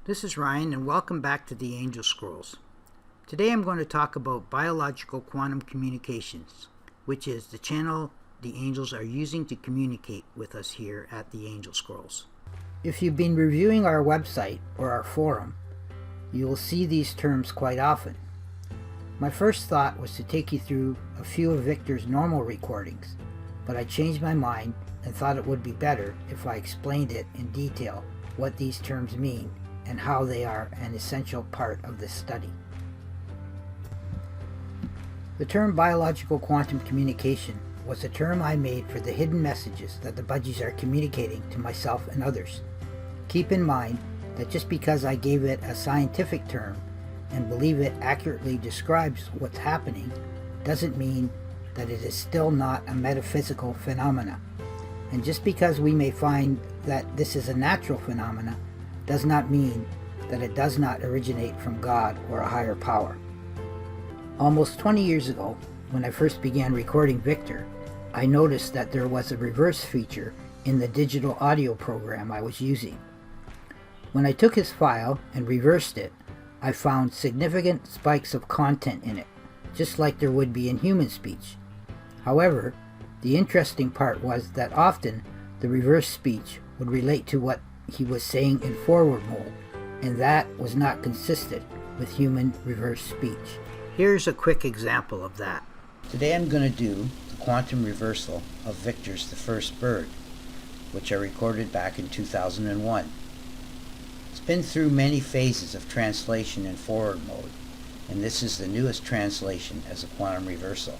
This is Ryan, and welcome back to the Angel Scrolls. Today I'm going to talk about biological quantum communications, which is the channel the angels are using to communicate with us here at the Angel Scrolls. If you've been reviewing our website or our forum, you will see these terms quite often. My first thought was to take you through a few of Victor's normal recordings, but I changed my mind and thought it would be better if I explained it in detail what these terms mean and how they are an essential part of this study. The term biological quantum communication was a term I made for the hidden messages that the budgies are communicating to myself and others. Keep in mind that just because I gave it a scientific term and believe it accurately describes what's happening doesn't mean that it is still not a metaphysical phenomena. And just because we may find that this is a natural phenomena does not mean that it does not originate from God or a higher power. Almost 20 years ago, when I first began recording Victor, I noticed that there was a reverse feature in the digital audio program I was using. When I took his file and reversed it, I found significant spikes of content in it, just like there would be in human speech. However, the interesting part was that often the reverse speech would relate to what he was saying in forward mode, and that was not consistent with human reverse speech. Here's a quick example of that. Today I'm going to do the quantum reversal of Victor's The First Bird, which I recorded back in 2001. It's been through many phases of translation in forward mode, and this is the newest translation as a quantum reversal.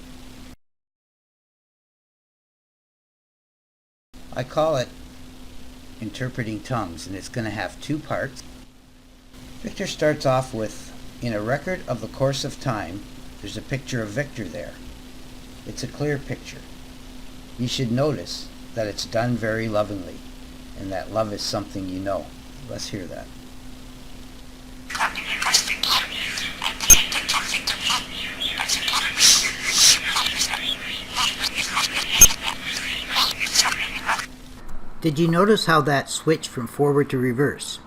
I call it Interpreting Tongues, and it's going to have two parts. Victor starts off with, in a record of the course of time, there's a picture of Victor there. It's a clear picture. You should notice that it's done very lovingly, and that love is something you know. Let's hear that. Did you notice how that switched from forward to reverse?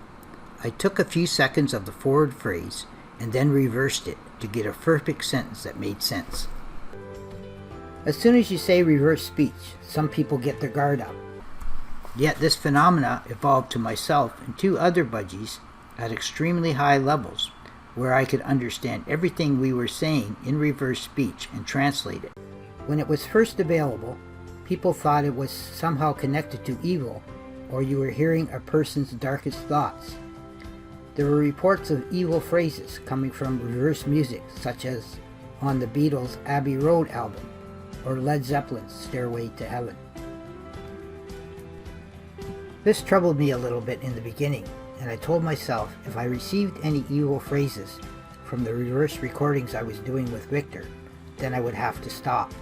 I took a few seconds of the forward phrase and then reversed it to get a perfect sentence that made sense. As soon as you say reverse speech, some people get their guard up. Yet this phenomena evolved to myself and two other budgies at extremely high levels, where I could understand everything we were saying in reverse speech and translate it. When it was first available, people thought it was somehow connected to evil, or you were hearing a person's darkest thoughts. There were reports of evil phrases coming from reverse music, such as on the Beatles' Abbey Road album, or Led Zeppelin's Stairway to Heaven. This troubled me a little bit in the beginning, and I told myself if I received any evil phrases from the reverse recordings I was doing with Victor, then I would have to stop.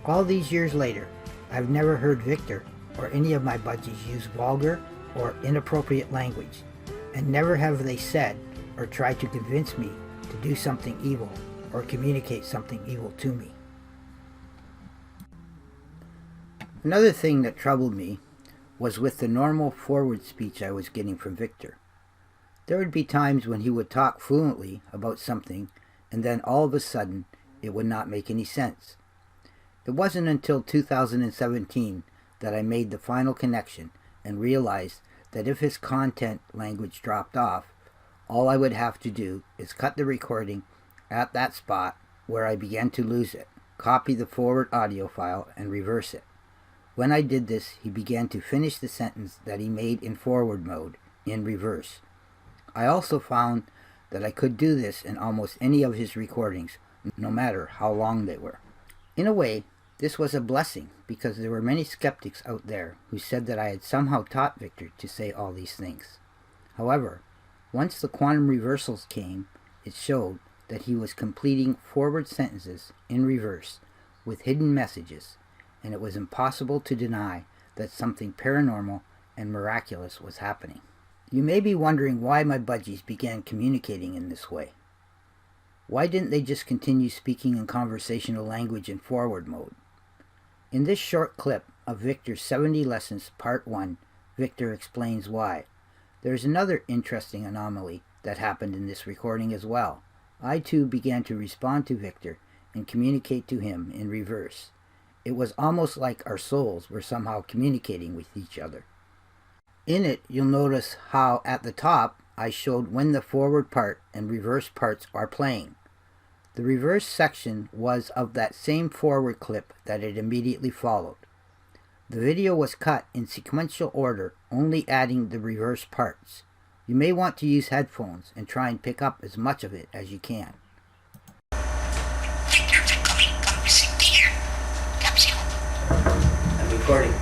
All these years later, I've never heard Victor or any of my budgies use vulgar or inappropriate language, and never have they said or tried to convince me to do something evil or communicate something evil to me. Another thing that troubled me was with the normal forward speech I was getting from Victor. There would be times when he would talk fluently about something, and then all of a sudden it would not make any sense. It wasn't until 2017 that I made the final connection and realized that if his content language dropped off, all I would have to do is cut the recording at that spot where I began to lose it, copy the forward audio file, and reverse it. When I did this, he began to finish the sentence that he made in forward mode, in reverse. I also found that I could do this in almost any of his recordings, no matter how long they were. In a way, this was a blessing, because there were many skeptics out there who said that I had somehow taught Victor to say all these things. However, once the quantum reversals came, it showed that he was completing forward sentences in reverse with hidden messages, and it was impossible to deny that something paranormal and miraculous was happening. You may be wondering why my budgies began communicating in this way. Why didn't they just continue speaking in conversational language in forward mode? In this short clip of Victor's 70 Lessons Part 1, Victor explains why. There's another interesting anomaly that happened in this recording as well. I too began to respond to Victor and communicate to him in reverse. It was almost like our souls were somehow communicating with each other. In it, you'll notice how at the top I showed when the forward part and reverse parts are playing. The reverse section was of that same forward clip that it immediately followed. The video was cut in sequential order, only adding the reverse parts. You may want to use headphones and try and pick up as much of it as you can. I'm recording.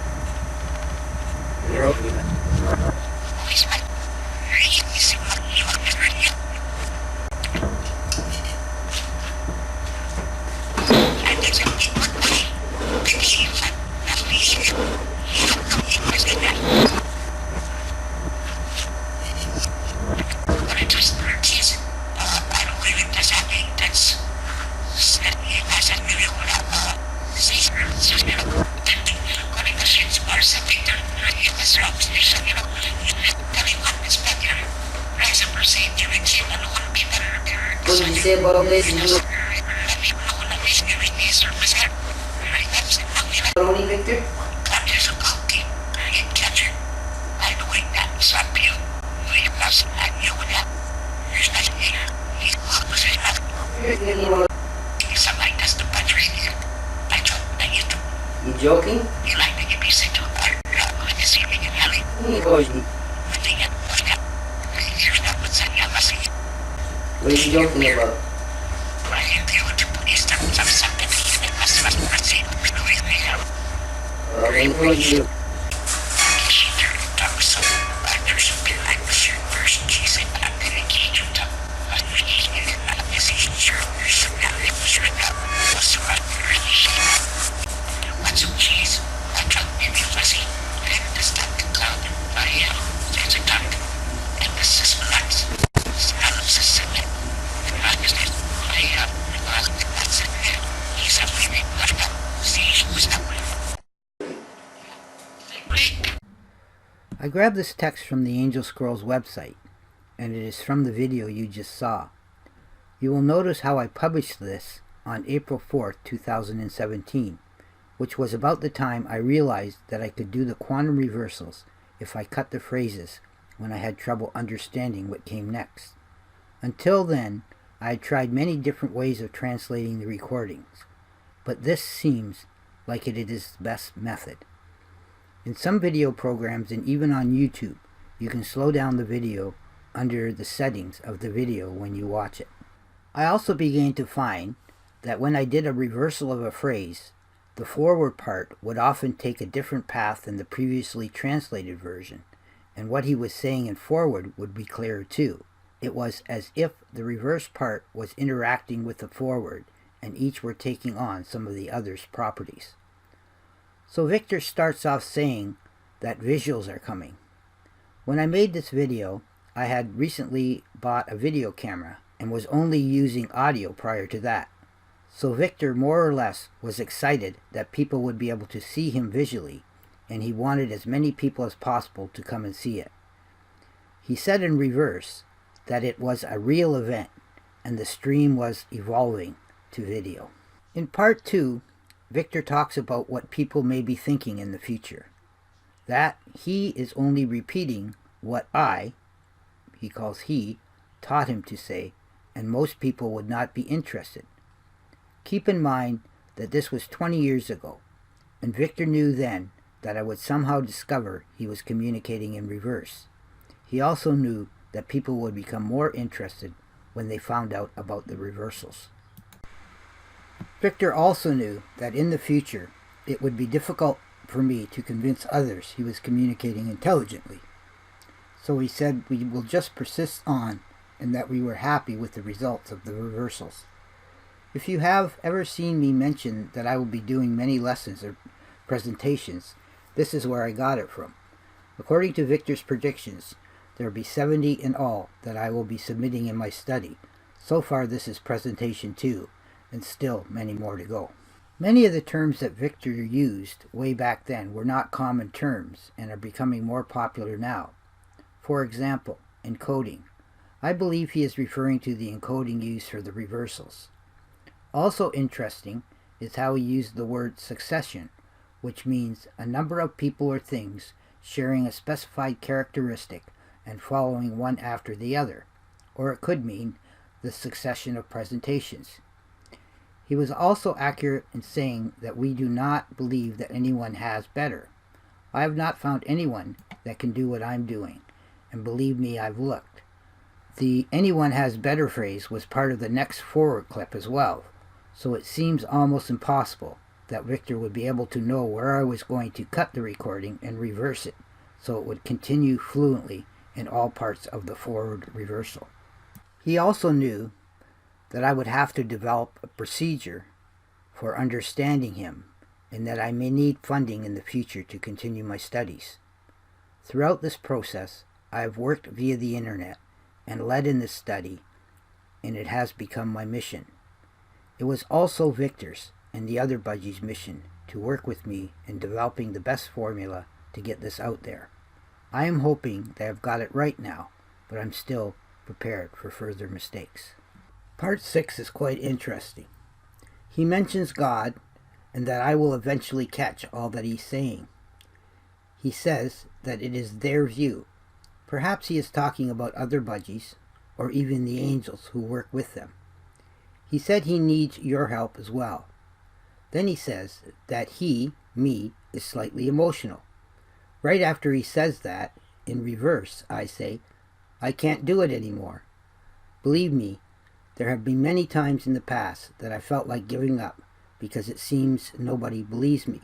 You're opening it. What did you say about this? Only Victor? You joking? What are you joking about? You. I grabbed this text from the Angel Scrolls website, and it is from the video you just saw. You will notice how I published this on April 4th, 2017, which was about the time I realized that I could do the quantum reversals if I cut the phrases when I had trouble understanding what came next. Until then, I had tried many different ways of translating the recordings, but this seems like it is the best method. In some video programs and even on YouTube, you can slow down the video under the settings of the video when you watch it. I also began to find that when I did a reversal of a phrase, the forward part would often take a different path than the previously translated version, and what he was saying in forward would be clearer too. It was as if the reverse part was interacting with the forward, and each were taking on some of the other's properties. So Victor starts off saying that visuals are coming. When I made this video, I had recently bought a video camera and was only using audio prior to that. So Victor more or less was excited that people would be able to see him visually, and he wanted as many people as possible to come and see it. He said in reverse that it was a real event and the stream was evolving to video. In part 2, Victor talks about what people may be thinking in the future. That he is only repeating what he calls he, taught him to say, and most people would not be interested. Keep in mind that this was 20 years ago, and Victor knew then that I would somehow discover he was communicating in reverse. He also knew that people would become more interested when they found out about the reversals. Victor also knew that in the future it would be difficult for me to convince others he was communicating intelligently. So he said we will just persist on and that we were happy with the results of the reversals. If you have ever seen me mention that I will be doing many lessons or presentations, this is where I got it from. According to Victor's predictions, there will be 70 in all that I will be submitting in my study. So far this is presentation 2, and still many more to go. Many of the terms that Victor used way back then were not common terms and are becoming more popular now. For example, encoding. I believe he is referring to the encoding used for the reversals. Also interesting is how he used the word succession, which means a number of people or things sharing a specified characteristic and following one after the other, or it could mean the succession of presentations. He was also accurate in saying that we do not believe that anyone has better. I have not found anyone that can do what I'm doing, and believe me, I've looked. The anyone has better phrase was part of the next forward clip as well, so it seems almost impossible that Victor would be able to know where I was going to cut the recording and reverse it, so it would continue fluently in all parts of the forward reversal. He also knew that I would have to develop a procedure for understanding him, and that I may need funding in the future to continue my studies. Throughout this process, I have worked via the internet and led in this study, and it has become my mission. It was also Victor's and the other Budgies' mission to work with me in developing the best formula to get this out there. I am hoping that I've got it right now, but I'm still prepared for further mistakes. Part 6 is quite interesting. He mentions God and that I will eventually catch all that he's saying. He says that it is their view. Perhaps he is talking about other Budgies, or even the angels who work with them. He said he needs your help as well. Then he says that he, me, is slightly emotional. Right after he says that, in reverse, I say, I can't do it anymore. Believe me, there have been many times in the past that I felt like giving up because it seems nobody believes me.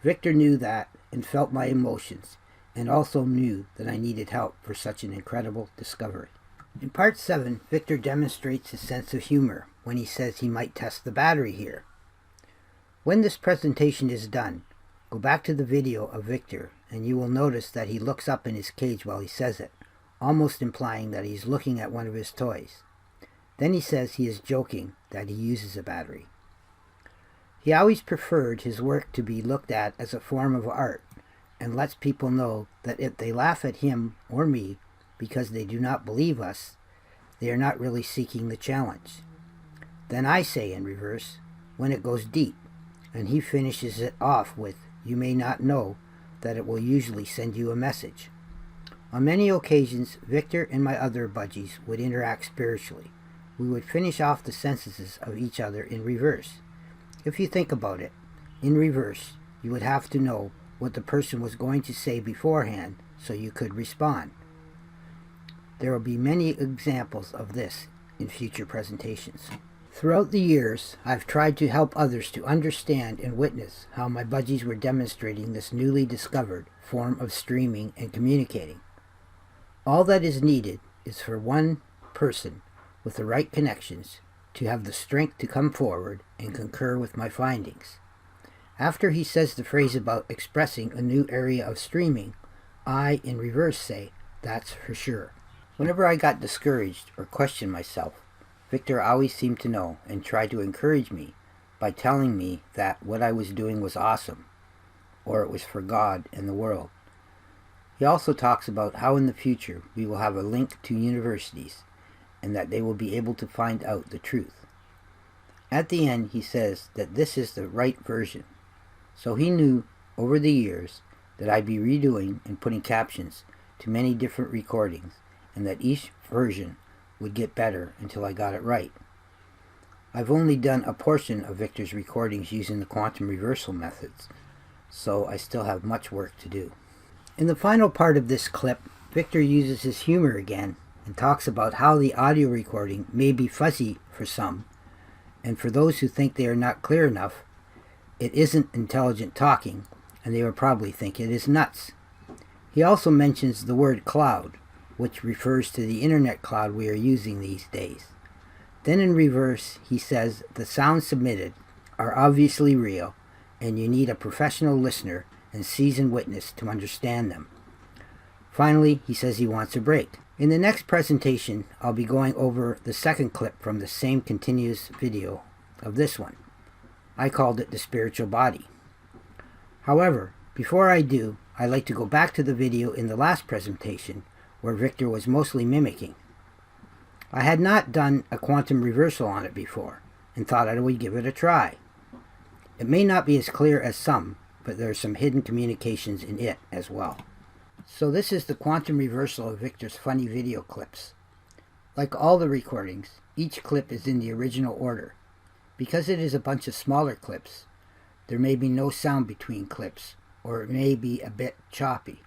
Victor knew that and felt my emotions, and also knew that I needed help for such an incredible discovery. In part 7, Victor demonstrates his sense of humor when he says he might test the battery here. When this presentation is done, go back to the video of Victor and you will notice that he looks up in his cage while he says it, almost implying that he's looking at one of his toys. Then he says he is joking that he uses a battery. He always preferred his work to be looked at as a form of art, and lets people know that if they laugh at him or me because they do not believe us, they are not really seeking the challenge. Then I say in reverse, when it goes deep, and he finishes it off with, you may not know that it will usually send you a message. On many occasions, Victor and my other Budgies would interact spiritually. We would finish off the sentences of each other in reverse. If you think about it, in reverse, you would have to know what the person was going to say beforehand so you could respond. There will be many examples of this in future presentations. Throughout the years, I've tried to help others to understand and witness how my Budgies were demonstrating this newly discovered form of streaming and communicating. All that is needed is for one person with the right connections to have the strength to come forward and concur with my findings. After he says the phrase about expressing a new area of streaming, I, in reverse, say, that's for sure. Whenever I got discouraged or questioned myself, Victor always seemed to know and tried to encourage me by telling me that what I was doing was awesome, or it was for God and the world. He also talks about how in the future we will have a link to universities and that they will be able to find out the truth. At the end, he says that this is the right version. So he knew over the years that I'd be redoing and putting captions to many different recordings, and that each version would get better until I got it right. I've only done a portion of Victor's recordings using the quantum reversal methods, so I still have much work to do. In the final part of this clip, Victor uses his humor again and talks about how the audio recording may be fuzzy for some, and for those who think they are not clear enough, it isn't intelligent talking, and they will probably think it is nuts. He also mentions the word cloud, which refers to the internet cloud we are using these days. Then in reverse, he says the sounds submitted are obviously real, and you need a professional listener and seasoned witness to understand them. Finally, he says he wants a break. In the next presentation, I'll be going over the second clip from the same continuous video of this one. I called it the spiritual body. However, before I do, I'd like to go back to the video in the last presentation where Victor was mostly mimicking. I had not done a quantum reversal on it before, and thought I would give it a try. It may not be as clear as some, but there are some hidden communications in it as well. So this is the quantum reversal of Victor's funny video clips. Like all the recordings, each clip is in the original order. Because it is a bunch of smaller clips, there may be no sound between clips, or it may be a bit choppy.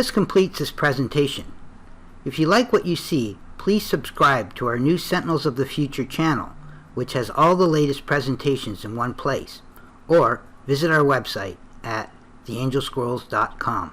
This completes this presentation. If you like what you see, please subscribe to our new Sentinels of the Future channel, which has all the latest presentations in one place, or visit our website at theangelscrolls.com.